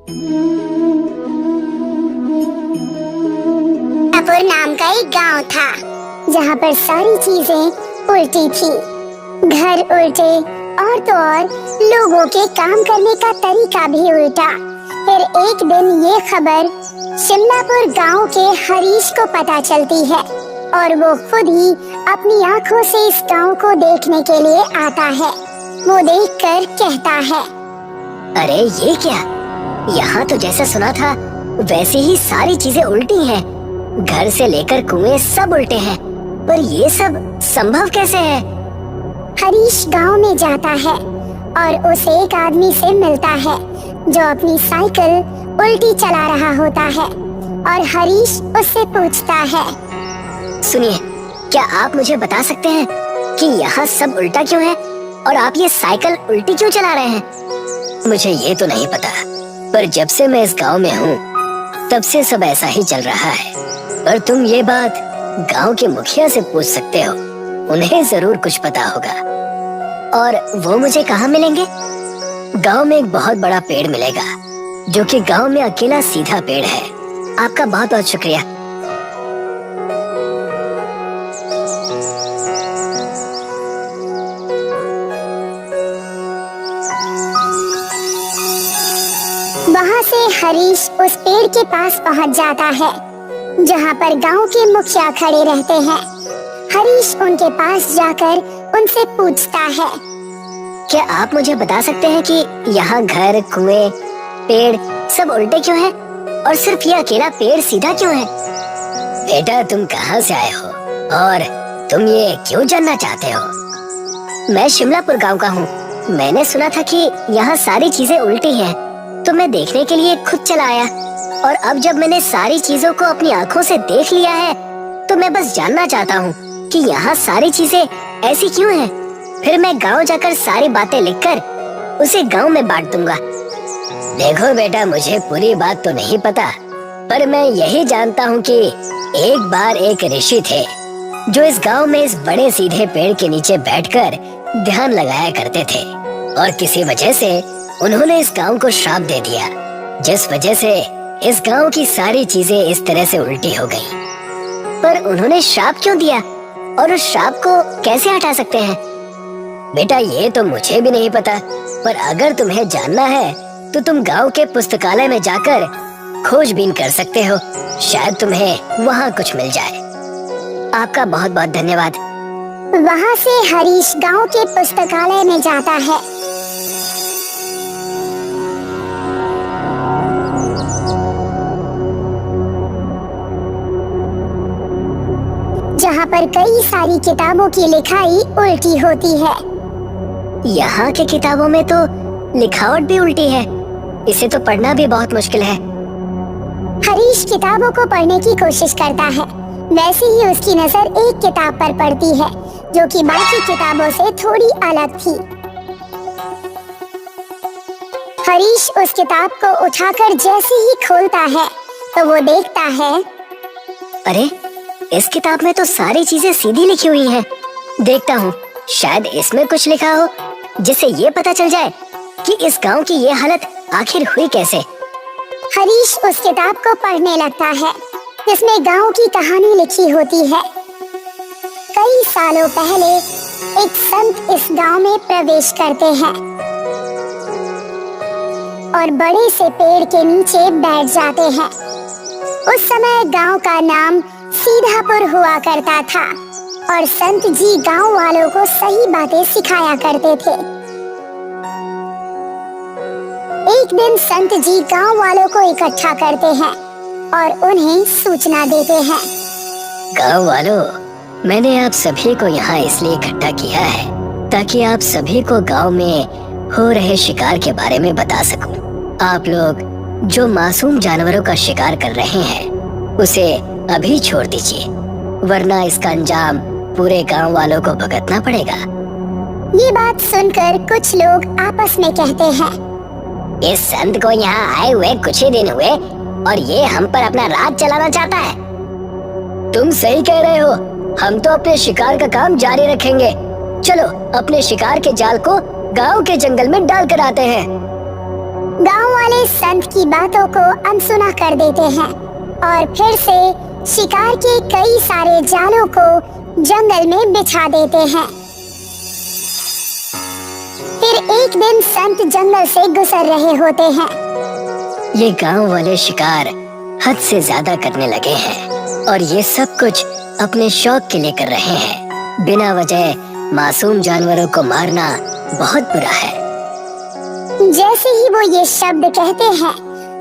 मिर्जापुर नाम का एक गांव था जहां पर सारी चीजें उल्टी थी। घर उल्टे और तो और लोगों के काम करने का तरीका भी उल्टा। फिर एक दिन ये खबर शिमलापुर गांव के हरीश को पता चलती है और वो खुद ही अपनी आंखों से इस गांव को देखने के लिए आता है। वो देखकर कहता है, अरे ये क्या, यहाँ तो जैसा सुना था वैसे ही सारी चीजें उल्टी हैं। घर से लेकर कुएं सब उल्टे हैं, पर ये सब संभव कैसे है? हरीश गांव में जाता है और उस एक आदमी से मिलता है जो अपनी साइकिल उल्टी चला रहा होता है और हरीश उससे पूछता है, सुनिए, क्या आप मुझे बता सकते हैं कि यहाँ सब उल्टा क्यों है और आप ये साइकिल उल्टी क्यों चला रहे हैं? मुझे ये तो नहीं पता, पर जब से मैं इस गांव में हूँ तब से सब ऐसा ही चल रहा है। पर तुम ये बात गांव के मुखिया से पूछ सकते हो, उन्हें जरूर कुछ पता होगा। और वो मुझे कहाँ मिलेंगे? गांव में एक बहुत बड़ा पेड़ मिलेगा जो कि गांव में अकेला सीधा पेड़ है। आपका बहुत बहुत शुक्रिया। वहाँ से हरीश उस पेड़ के पास पहुँच जाता है जहाँ पर गांव के मुखिया खड़े रहते हैं। हरीश उनके पास जाकर उनसे पूछता है, क्या आप मुझे बता सकते हैं कि यहाँ घर, कुएं, पेड़ सब उल्टे क्यों हैं और सिर्फ ये अकेला पेड़ सीधा क्यों है? बेटा, तुम कहाँ से आए हो और तुम ये क्यों जानना चाहते हो? मैं शिमलापुर गांव का हूँ। मैंने सुना था कि यहाँ सारी चीजें उल्टी हैं, तो मैं देखने के लिए खुद चला आया। और अब जब मैंने सारी चीजों को अपनी आंखों से देख लिया है तो मैं बस जानना चाहता हूँ कि यहाँ सारी चीजें ऐसी क्यों हैं। फिर मैं गांव जाकर सारी बातें लिखकर उसे गांव में बांट दूंगा। देखो बेटा, मुझे पूरी बात तो नहीं पता, पर मैं यही जानता हूँ कि एक बार एक ऋषि थे जो इस गांव में इस बड़े सीधे पेड़ के नीचे बैठकर ध्यान लगाया करते थे और किसी वजह से उन्होंने इस गांव को श्राप दे दिया, जिस वजह से इस गांव की सारी चीजें इस तरह से उल्टी हो गई। पर उन्होंने श्राप क्यों दिया और उस श्राप को कैसे हटा सकते हैं? बेटा, ये तो मुझे भी नहीं पता, पर अगर तुम्हें जानना है तो तुम गांव के पुस्तकालय में जाकर खोजबीन कर सकते हो। शायद तुम्हें वहाँ कुछ मिल जाए। आपका बहुत बहुत धन्यवाद। वहाँ से हरीश गांव के पुस्तकालय में जाता है। जहाँ पर कई सारी किताबों की लिखाई उल्टी होती है। यहाँ के किताबों में तो लिखावट भी उल्टी है, इसे तो पढ़ना भी बहुत मुश्किल है। हरीश किताबों को पढ़ने की कोशिश करता है, वैसे ही उसकी नजर एक किताब पर पड़ती है जो कि बाकी किताबों से थोड़ी अलग थी। हरीश उस किताब को उठाकर जैसे ही खोलता है तो वो देखता है, अरे, इस किताब में तो सारी चीजें सीधी लिखी हुई हैं। देखता हूँ, शायद इसमें कुछ लिखा हो जिससे ये पता चल जाए कि इस गांव की ये हालत आखिर हुई कैसे। हरीश उस किताब को पढ़ने लगता है जिसमें गांव की कहानी लिखी होती है। कई सालों पहले एक संत इस गांव में प्रवेश करते हैं और बड़े से पेड़ के नीचे बैठ जाते हैं। उस समय गांव का नाम सीधापुर हुआ करता था और संत जी गांव वालों को सही बातें सिखाया करते थे। एक दिन संत जी गांव वालों को इकट्ठा करते हैं और उन्हें सूचना देते हैं। गांव वालों, मैंने आप सभी को यहाँ इसलिए इकट्ठा किया है ताकि आप सभी को गांव में हो रहे शिकार के बारे में बता सकूं। आप लोग जो मासूम जानवरों का शिकार कर रहे हैं उसे अभी छोड़ दीजिए, वरना इसका अंजाम पूरे गांव वालों को भुगतना पड़ेगा। ये बात सुनकर कुछ लोग आपस में कहते हैं, इस संत को यहाँ आए हुए कुछ ही दिन हुए और ये हम पर अपना राज चलाना चाहता है। तुम सही कह रहे हो, हम तो अपने शिकार का काम जारी रखेंगे। चलो अपने शिकार के जाल को गांव के जंगल में डाल कर आते हैं। गांव वाले संत की बातों को अनसुना कर देते हैं और फिर से शिकार के कई सारे जालों को जंगल में बिछा देते हैं। फिर एक दिन संत जंगल से गुजर रहे होते हैं। ये गांव वाले शिकार हद से ज्यादा करने लगे हैं और ये सब कुछ अपने शौक के लिए कर रहे हैं। बिना वजह मासूम जानवरों को मारना बहुत बुरा है। जैसे ही वो ये शब्द कहते हैं,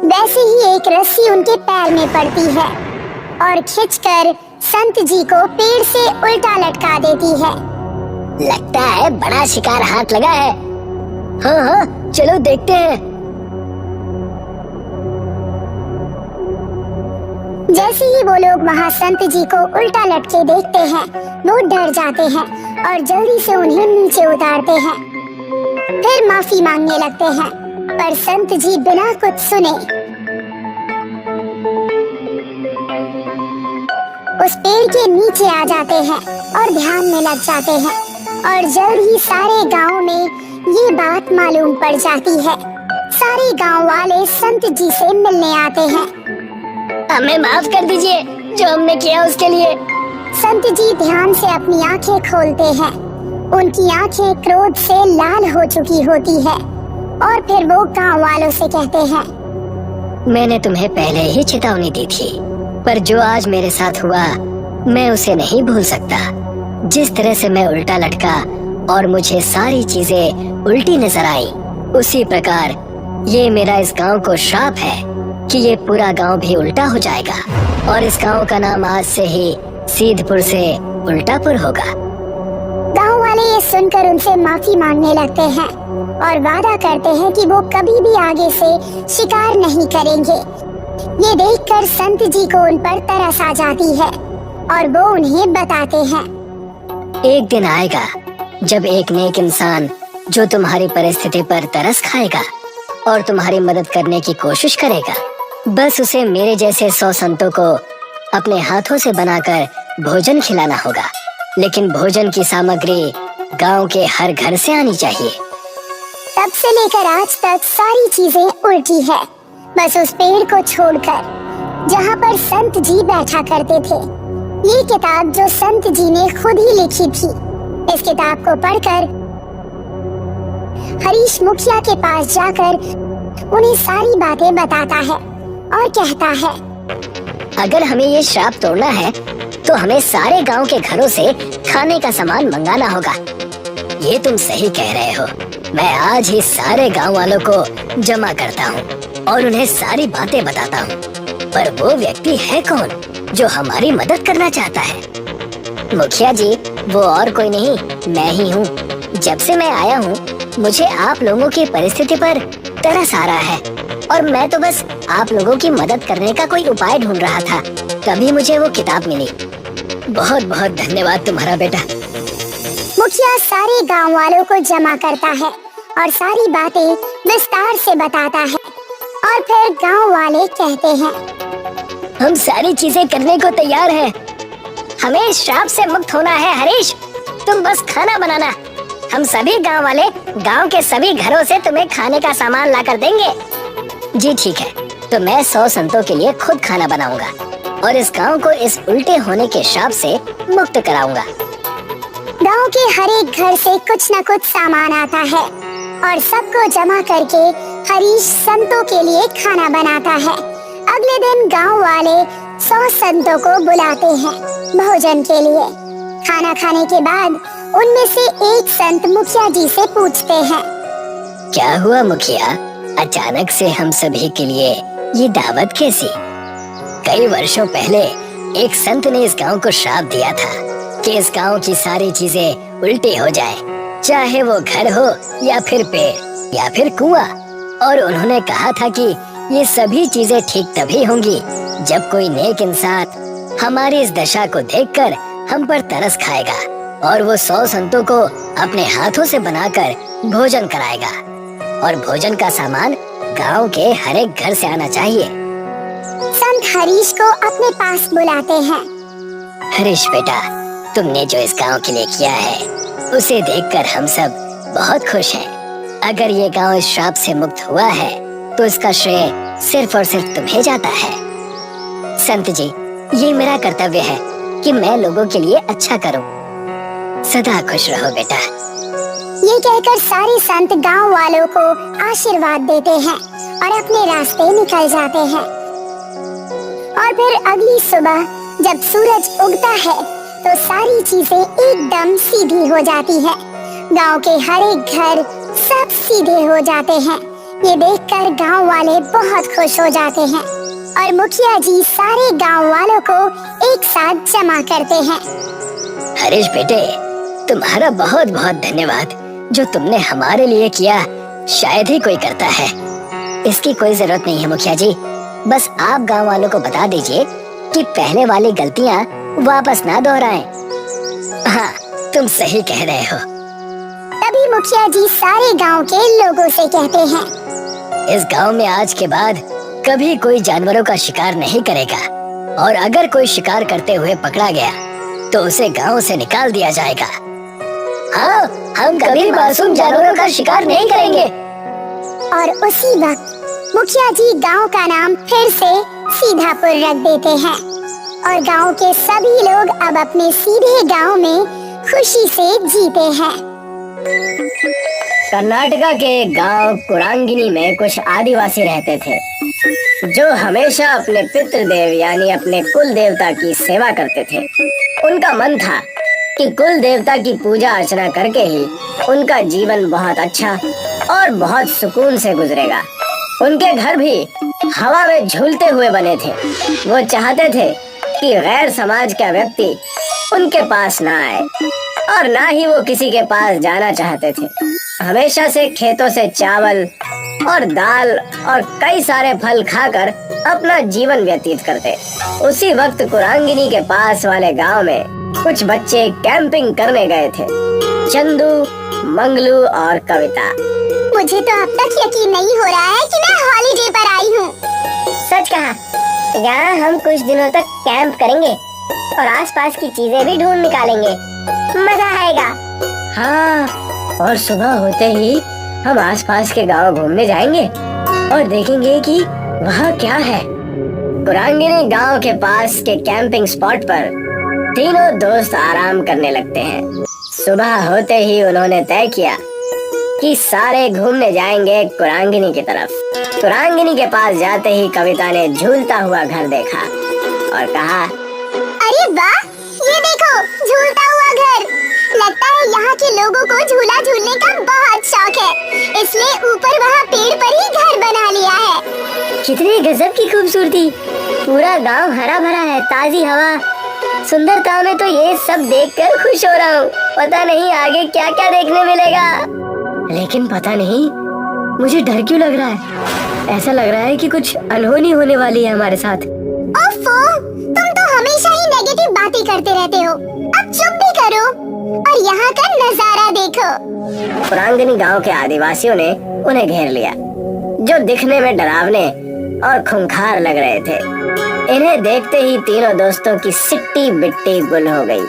वैसे ही एक रस्सी उनके पैर में पड़ती है और खींचकर संत जी को पेड़ से उल्टा लटका देती है। लगता है बड़ा शिकार हाथ लगा है। हाँ हाँ, चलो देखते हैं। जैसे ही वो लोग वहाँ संत जी को उल्टा लटके देखते हैं, वो डर जाते हैं और जल्दी से उन्हें नीचे उतारते हैं। फिर माफी मांगने लगते हैं, पर संत जी बिना कुछ सुने उस पेड़ के नीचे आ जाते हैं और ध्यान में लग जाते हैं और जल्द ही सारे गांव में ये बात मालूम पड़ जाती है। सारे गांव वाले संत जी से मिलने आते हैं। हमें माफ कर दीजिए जो हमने किया उसके लिए। संत जी ध्यान से अपनी आंखें खोलते हैं। उनकी आंखें क्रोध से लाल हो चुकी होती है और फिर वो गांव वालों से कहते हैं, मैंने तुम्हें पहले ही चेतावनी दी थी, पर जो आज मेरे साथ हुआ मैं उसे नहीं भूल सकता। जिस तरह से मैं उल्टा लटका और मुझे सारी चीजें उल्टी नजर आई, उसी प्रकार ये मेरा इस गांव को श्राप है कि ये पूरा गांव भी उल्टा हो जाएगा और इस गांव का नाम आज से ही सीधपुर से उल्टापुर होगा। गांव वाले ये सुनकर उनसे माफी मांगने लगते हैं और वादा करते हैं कि वो कभी भी आगे से शिकार नहीं करेंगे। ये देखकर संत जी को उन पर तरस आ जाती है और वो उन्हें बताते हैं, एक दिन आएगा जब एक नेक इंसान जो तुम्हारी परिस्थिति पर तरस खाएगा और तुम्हारी मदद करने की कोशिश करेगा, बस उसे मेरे जैसे 100 संतों को अपने हाथों से बनाकर भोजन खिलाना होगा। लेकिन भोजन की सामग्री गांव के हर घर से आनी चाहिए। तब से लेकर आज तक सारी चीजें उल्टी है, बस उस पेड़ को छोड़कर जहाँ पर संत जी बैठा करते थे। ये किताब जो संत जी ने खुद ही लिखी थी, इस किताब को पढ़कर हरीश मुखिया के पास जाकर उन्हें सारी बातें बताता है और कहता है, अगर हमें ये श्राप तोड़ना है तो हमें सारे गांव के घरों से खाने का सामान मंगाना होगा। ये तुम सही कह रहे हो। मैं आज ही सारे गांव वालों को जमा करता हूँ और उन्हें सारी बातें बताता हूँ। पर वो व्यक्ति है कौन जो हमारी मदद करना चाहता है? मुखिया जी, वो और कोई नहीं, मैं ही हूँ। जब से मैं आया हूँ मुझे आप लोगों की परिस्थिति पर तरस आ रहा है और मैं तो बस आप लोगों की मदद करने का कोई उपाय ढूंढ रहा था, तभी मुझे वो किताब मिली। बहुत बहुत धन्यवाद तुम्हारा बेटा। मुखिया सारे गांव वालों को जमा करता है और सारी बातें विस्तार से बताता है और फिर गांव वाले कहते हैं, हम सारी चीजें करने को तैयार हैं। हमें इस श्राप से मुक्त होना है हरीश, तुम बस खाना बनाना। हम सभी गांव वाले गांव के सभी घरों से तुम्हें खाने का सामान ला कर देंगे। जी ठीक है, तो मैं 100 संतों के लिए खुद खाना बनाऊंगा और इस गांव को इस उल्टे होने के श्राप से मुक्त कराऊंगा। गांव के हर एक घर से कुछ न कुछ सामान आता है और सबको जमा करके हरीश संतों के लिए खाना बनाता है। अगले दिन गांव वाले 100 संतों को बुलाते हैं भोजन के लिए। खाना खाने के बाद उनमें से एक संत मुखिया जी से पूछते हैं, क्या हुआ मुखिया, अचानक से हम सभी के लिए ये दावत कैसी? कई वर्षों पहले एक संत ने इस गांव को श्राप दिया था कि इस गांव की सारी चीजें उल्टी हो जाए, चाहे वो घर हो या फिर पेड़ या फिर कुआं। और उन्होंने कहा था कि ये सभी चीजें ठीक तभी होंगी जब कोई नेक इंसान हमारी इस दशा को देखकर हम पर तरस खाएगा और वो 100 संतों को अपने हाथों से बनाकर भोजन कराएगा और भोजन का सामान गांव के हर एक घर से आना चाहिए। संत हरीश को अपने पास बुलाते हैं। हरीश बेटा, तुमने जो इस गांव के लिए किया है उसे देखकर हम सब बहुत खुश हैं। अगर ये गांव इस श्राप से मुक्त हुआ है तो इसका श्रेय सिर्फ और सिर्फ तुम्हें जाता है। संत जी, ये मेरा कर्तव्य है कि मैं लोगों के लिए अच्छा करूं। सदा खुश रहो बेटा। ये कहकर सारे संत गांव वालों को आशीर्वाद देते हैं और अपने रास्ते निकल जाते हैं। और फिर अगली सुबह जब सूरज उगता है तो सारी चीजें एकदम सीधी हो जाती है। गांव के हर एक घर सब सीधे हो जाते हैं। ये देखकर गांव वाले बहुत खुश हो जाते हैं और मुखिया जी सारे गांव वालों को एक साथ जमा करते हैं। हरीश बेटे, तुम्हारा बहुत बहुत धन्यवाद। जो तुमने हमारे लिए किया शायद ही कोई करता है। इसकी कोई जरूरत नहीं है मुखिया जी। बस आप गांव वालों को बता दीजिए कि पहले वाली गलतियां वापस ना दोहराएं। हाँ, तुम सही कह रहे हो। तभी मुखिया जी सारे गांव के लोगों से कहते हैं, इस गांव में आज के बाद कभी कोई जानवरों का शिकार नहीं करेगा और अगर कोई शिकार करते हुए पकड़ा गया तो उसे गांव से निकाल दिया जाएगा। हाँ, हम कभी मासूम जानवरों का शिकार नहीं करेंगे। और उसी वक्त मुखिया जी गांव का नाम फिर से सीधापुर रख देते हैं और गांव के सभी लोग अब अपने सीधे गांव में खुशी से जीते हैं। कर्नाटका के गांव कुरांगिनी में कुछ आदिवासी रहते थे जो हमेशा अपने पितृदेव यानी अपने कुल देवता की सेवा करते थे। उनका मन था कि कुल देवता की पूजा अर्चना करके ही उनका जीवन बहुत अच्छा और बहुत सुकून से गुजरेगा। उनके घर भी हवा में झूलते हुए बने थे। वो चाहते थे कि गैर समाज का व्यक्ति उनके पास ना आए और ना ही वो किसी के पास जाना चाहते थे। हमेशा से खेतों से चावल और दाल और कई सारे फल खाकर अपना जीवन व्यतीत करते। उसी वक्त कुरांगिनी के पास वाले गांव में कुछ बच्चे कैंपिंग करने गए थे। चंदू, मंगलू और कविता। मुझे तो अब तक यकीन नहीं हो रहा है कि मैं हॉलीडे पर आई हूँ। सच कहा, यहाँ हम कुछ दिनों तक कैंप करेंगे और आसपास की चीजें भी ढूंढ निकालेंगे। मजा आएगा। हाँ, और सुबह होते ही हम आसपास के गांव घूमने जाएंगे और देखेंगे कि वहाँ क्या है। कुरांगिनी गांव के पास के कैंपिंग स्पॉट पर तीनों दोस्त आराम करने लगते हैं। सुबह होते ही उन्होंने तय किया कि सारे घूमने जाएंगे कुरांगिनी की तरफ। कुरांगिनी के पास जाते ही कविता ने झूलता हुआ घर देखा और कहा, अरे वाह, ये देखो झूलता हुआ घर। लगता है यहाँ के लोगों को झूला झूलने का बहुत शौक है, इसलिए ऊपर वहाँ पेड़ पर ही घर बना लिया है। कितनी गजब की खूबसूरती। पूरा गांव हरा भरा है, ताजी हवा, सुंदरता में तो ये सब देखकर खुश हो रहा हूँ। पता नहीं आगे क्या क्या देखने मिलेगा, लेकिन पता नहीं मुझे डर क्यों लग रहा है। ऐसा लग रहा है कि कुछ अनहोनी होने वाली है हमारे साथ। ओफो, तुम तो हमेशा ही नेगेटिव बातें करते रहते हो। अब चुप भी करो और यहाँ का नजारा देखो। कुरांगिनी गांव के आदिवासियों ने उन्हें घेर लिया, जो दिखने में डरावने और खूंखार लग रहे थे। इन्हें देखते ही तीनों दोस्तों की सिट्टी बिट्टी गुल हो गई।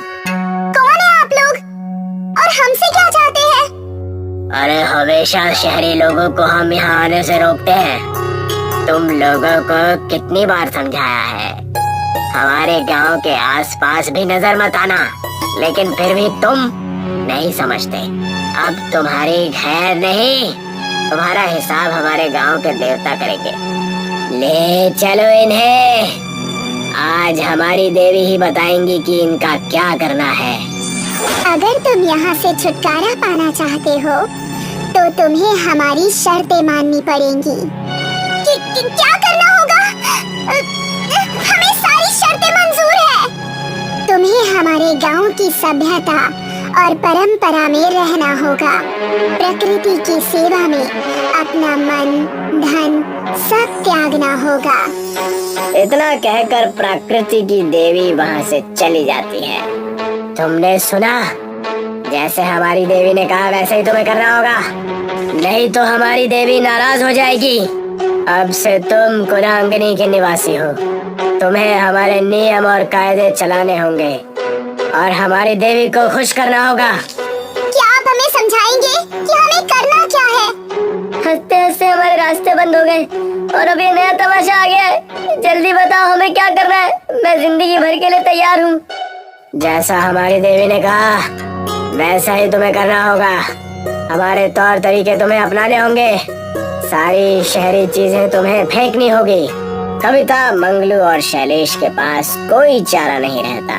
कौन है आप लोग और हमसे क्या चाहते हैं? अरे, हमेशा शहरी लोगों को हम यहाँ आने से रोकते हैं। तुम लोगों को कितनी बार समझाया है, हमारे गांव के आसपास भी नजर मत आना, लेकिन फिर भी तुम नहीं समझते। अब तुम्हारी खैर नहीं, तुम्हारा हिसाब हमारे गांव के देवता करेंगे। ले चलो इन्हें, आज हमारी देवी ही बताएंगी कि इनका क्या करना है। अगर तुम यहाँ से छुटकारा पाना चाहते हो तो तुम्हें हमारी शर्तें माननी पड़ेंगी। क्या करना होगा? हमें सारी शर्तें मंजूर है। तुम्हें हमारे गांव की सभ्यता और परंपरा में रहना होगा। प्रकृति की सेवा में अपना मन, धन सब त्यागना होगा। इतना कहकर प्रकृति की देवी वहाँ से चली जाती है। तुमने सुना, जैसे हमारी देवी ने कहा वैसे ही तुम्हें करना होगा, नहीं तो हमारी देवी नाराज हो जाएगी। अब से तुम कुरांगिनी के निवासी हो, तुम्हें हमारे नियम और कायदे चलाने होंगे और हमारी देवी को खुश करना होगा। क्या आप हमें समझाएंगे कि हमें करना क्या है? हंसते हंसते हमारे रास्ते बंद हो गए और अब ये नया तमाशा आ गया है। जल्दी बताओ हमें क्या करना है, मैं जिंदगी भर के लिए तैयार हूँ। जैसा हमारी देवी ने कहा वैसा ही तुम्हें करना होगा। हमारे तौर तरीके तुम्हें अपनाने होंगे। सारी शहरी चीजें तुम्हें फेंकनी होगी। कविता, मंगलू और शैलेश के पास कोई चारा नहीं रहता।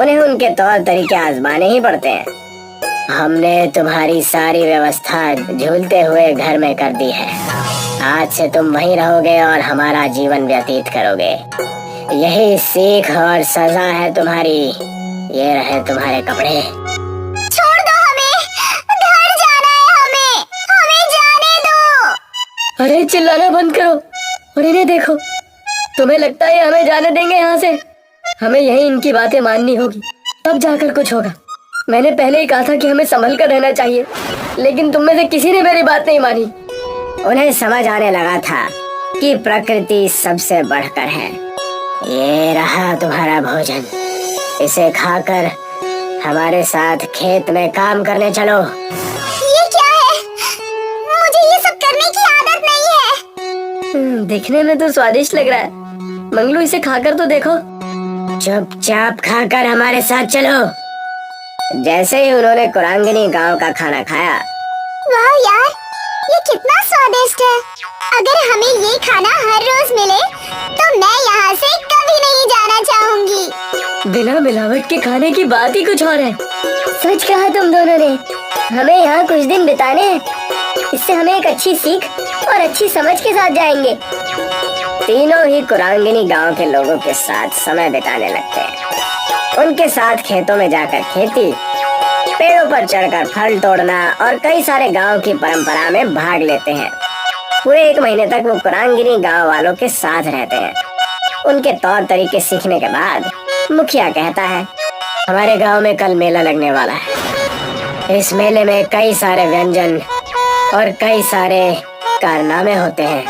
उन्हें उनके तौर तरीके आजमाने ही पड़ते हैं। हमने तुम्हारी सारी व्यवस्था झूलते हुए घर में कर दी है। आज से तुम वहीं रहोगे और हमारा जीवन व्यतीत करोगे। यही सीख और सजा है तुम्हारी। ये रहे तुम्हारे कपड़े। छोड़ दो हमें, घर जाना है हमें जाने दो। अरे चिल्लाना बंद करो और इन्हें देखो। तुम्हें लगता है हमें जाने देंगे यहाँ से? हमें यही इनकी बातें माननी होगी, तब जाकर कुछ होगा। मैंने पहले ही कहा था कि हमें संभल कर रहना चाहिए, लेकिन तुम में से किसी ने मेरी बात नहीं मानी। उन्हें समझ आने लगा था कि प्रकृति सबसे बढ़कर है। ये रहा तुम्हारा भोजन, इसे खाकर हमारे साथ खेत में काम करने चलो। ये क्या है? मुझे ये सब करने की आदत नहीं है। दिखने में तो स्वादिष्ट लग रहा है। मंगलू, इसे खाकर तो देखो। चुपचाप खाकर हमारे साथ चलो। जैसे ही उन्होंने कुरांगिनी गांव का खाना खाया, वाह यार, ये कितना स्वादिष्ट है। अगर हमें ये खाना हर रोज मिले तो मैं यहाँ से कभी नहीं जाना चाहूंगी। बिना मिलावट के खाने की बात ही कुछ और है। सच कहा तुम दोनों ने। हमें यहाँ कुछ दिन बिताने हैं। इससे हमें एक अच्छी सीख और अच्छी समझ के साथ जाएंगे। तीनों ही कुरांगिनी गांव के लोगों के साथ समय बिताने लगते हैं। उनके साथ खेतों में जाकर खेती, पेड़ों पर चढ़कर फल तोड़ना और कई सारे गांव की परंपरा में भाग लेते हैं। पूरे 1 महीने तक वो कुरांगिनी गांव वालों के साथ रहते हैं। उनके तौर तरीके सीखने के बाद मुखिया कहता है, हमारे गांव में कल मेला लगने वाला है। इस मेले में कई सारे व्यंजन और कई सारे कारनामे होते हैं।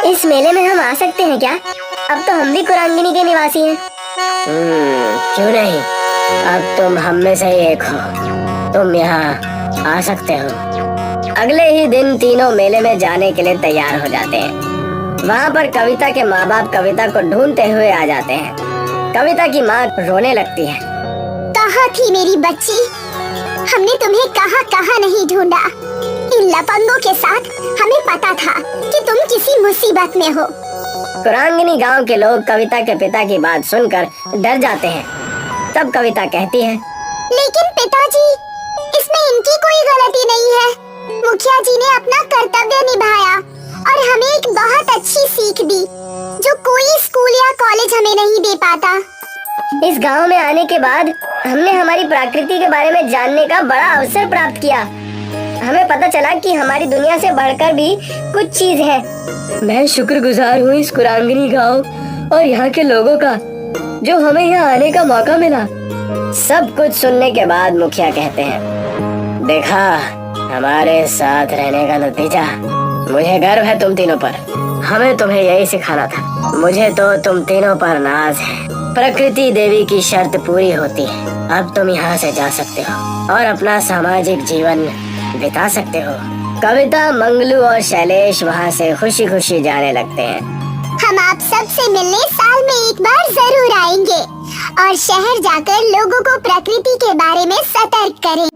इस मेले में हम आ सकते हैं क्या? अब तो हम भी कुरांगिनी के निवासी हैं। क्यों नहीं, अब तुम हम में से ही एक हो। तुम यहाँ आ सकते हो। अगले ही दिन तीनों मेले में जाने के लिए तैयार हो जाते हैं। वहाँ पर कविता के माँ बाप कविता को ढूंढते हुए आ जाते हैं। कविता की माँ रोने लगती है। कहाँ थी मेरी बच्ची? हमने तुम्हें कहाँ नहीं ढूंढा। इन लफंगों के साथ हमें पता था कि तुम किसी मुसीबत में हो। कुरांगिनी गांव के लोग कविता के पिता की बात सुनकर डर जाते हैं। तब कविता कहती है, लेकिन पिताजी, इसमें इनकी कोई गलती नहीं है। मुखिया जी ने अपना कर्तव्य निभाया और हमें एक बहुत अच्छी सीख दी जो कोई स्कूल या कॉलेज हमें नहीं दे पाता। इस गांव में आने के बाद हमने हमारी प्रकृति के बारे में जानने का बड़ा अवसर प्राप्त किया। हमें पता चला कि हमारी दुनिया से बढ़कर भी कुछ चीज है। मैं शुक्रगुजार हूँ इस कुरांगिनी गांव और यहाँ के लोगों का, जो हमें यहाँ आने का मौका मिला। सब कुछ सुनने के बाद मुखिया कहते हैं, देखा हमारे साथ रहने का नतीजा। मुझे गर्व है तुम तीनों पर। हमें तुम्हें यही सिखाना था। मुझे तो तुम तीनों पर नाज है। प्रकृति देवी की शर्त पूरी होती है। अब तुम यहाँ से जा सकते हो और अपना सामाजिक जीवन बिता सकते हो। कविता, मंगलू और शैलेश वहाँ से खुशी खुशी जाने लगते हैं। हम आप सब से मिलने साल में एक बार जरूर आएंगे और शहर जाकर लोगों को प्रकृति के बारे में सतर्क करें।